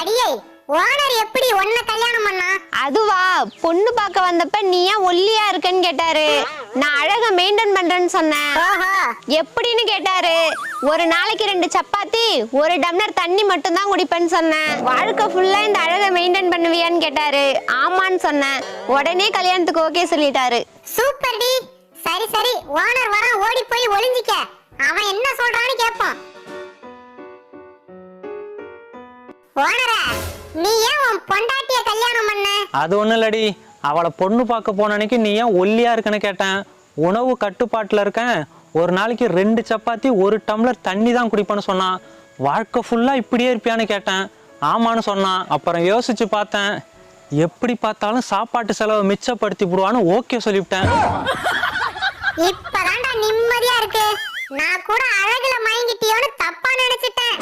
அடியே ஓனர் எப்படி உன்னை கல்யாணம் பண்ணா? அதுவா, பொண்ணு பார்க்க வந்தப்ப நீ ஏன் ஒல்லியா இருக்கன்னு கேட்டாரு. நான் அழக மெயின்டைன் பண்றேன்னு சொன்னேன். ஓஹோ, எப்படின்னு கேட்டாரு. ஒரு நாளைக்கு 2 சப்பாத்தி 1 டம்ளர் தண்ணி மட்டும் தான் குடிப்பேன்னு சொன்னேன். வாழ்க்கை ஃபுல்லா இந்த அழக மெயின்டைன் பண்ணுவியான்னு கேட்டாரு. ஆமான்னு சொன்னேன். உடனே கல்யாணத்துக்கு ஓகே சொல்லிட்டாரு. சூப்பர் டி. சரி சரி, ஓனர் வர, ஓடி போய் ஒளிஞ்சிக்க. அவன் என்ன சொல்றான்னு கேட்போம். ஓனரே, நீ ஏன் உன் பொண்டாட்டிய கல்யாணம் பண்ண? அது ஒன்றும் இல்லடி, அவளை பொண்ணு பார்க்க போன அன்னைக்கு நீ ஏன் ஒல்லியா இருக்குன்னு கேட்டேன். உணவு கட்டுப்பாட்டில் இருக்கேன், ஒரு நாளைக்கு 2 சப்பாத்தி 1 டம்ளர் தண்ணி தான் குடிப்பேன்னு சொன்னான். வாழ்க்கை ஃபுல்லாக இப்படியே இருப்பியான்னு கேட்டேன். ஆமான்னு சொன்னான். அப்புறம் யோசிச்சு பார்த்தேன், எப்படி பார்த்தாலும் சாப்பாட்டு செலவை மிச்சப்படுத்தி விடுவான்னு ஓகே சொல்லிவிட்டேன். இப்பதான்டா நிம்மதியா இருக்கு. நான் கூட அழகுல மயங்கிட்டியோன்னு தப்பா நினைச்சிட்டேன்.